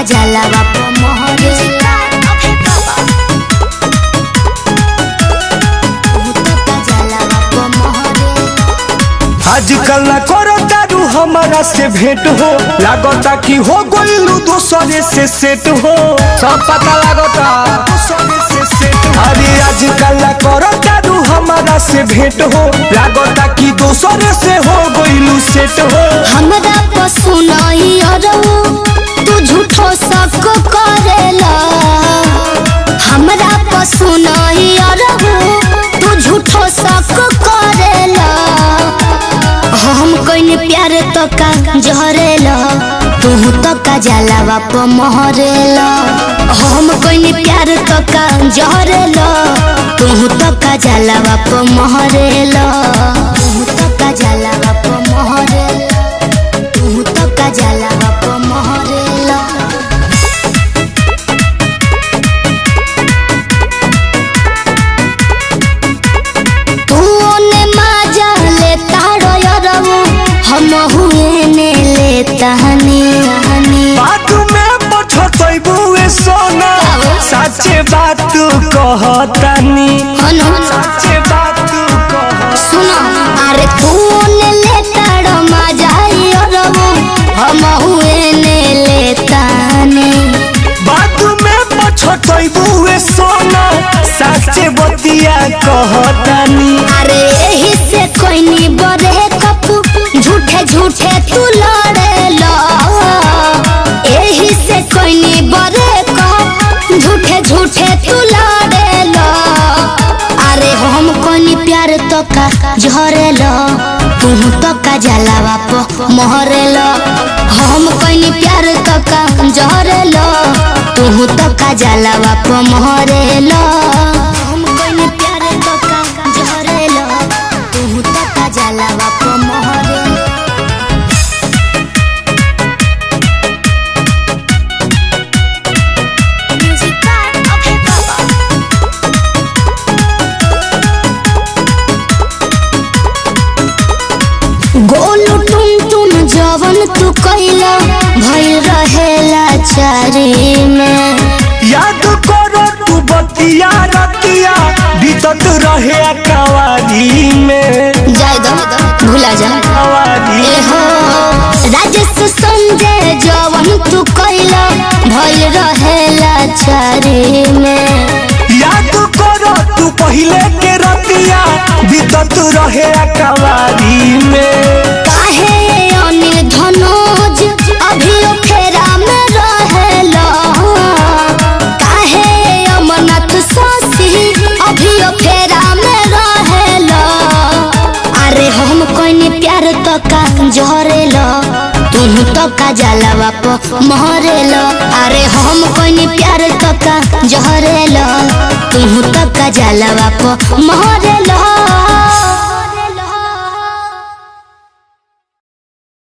जलवा प मोहरेला आजकल ना करो दारू हमारा से भेंट हो, लागता कि हो गइलू दूसरे से सेट हो। सब पता लागता दूसरे से सेट हो। अरे आजकल ना करो दारू हमारा से भेंट हो, लागता कि दूसरे से हो गइलू सेट हो। हमरा पसु नहीं अरऊ तू झूठो शक करेला, हमरा पसु नहीं अरऊ तू झूठो शक करेला। हम कइने प्यार तो का जहरेला, तू तो का जलवा प मोहरेला। हम कइने प्यार तो का जहरेला, तू तो का जलवा प मोहरेला। तू तो का जलवा प मोहरेला, तू तो का जलवा प मोहरेला। तू ने मजा लेता रोयरऊ, हम हुए ने लेता हनी। बात में पछतैबुए सोना, सच्चे बात तू कहतानी। हनो सच्चे बात तू कह सुनो, अरे तू ने लेता रो मजा योरऊ, हम हुए ने लेता हनी। बात में पछतैबुए सोना, सच्चे बतिया कहतानी। अरे यही से कोई नी बरे कपू, झूठे झूठे तू लड़ेला। यही से कोई नी बरे कप, झूठे झूठे तू लड़ेला। अरे हम कोई प्यार तो का झरेला, तू तो का जलवा प मोहरेला। हम कोई प्यार तो का झरेला, तू तो का जलवा प मोहरेला। हम कोई प्यार तो का झरेला, तू तो का जलवा प मोहरेला। गोलू टुन टुन जवन तू कइला, भइल रहेला चारी में। याद करो तू बतिया रतिया, बीतत रहे कवारी में। जाय दो भूला जा कवारी ए हो राजेश संजय जवन तू कइला, भइल रहेला चारी में। याद करो तू पहले के रतिया, बीतत रहे कवारी में। काहे अनिल धनोज अभी फेरा में रहेला, काहे अमरनाथ शशि अभी फेरा में रहेला। अरे हम कोई प्यार तो का जहरेला, तू तो का जलवा प मोहरेला। अरे हम कोई प्यार तो का जहरेला, तू तो का जलवा प मोहरेला।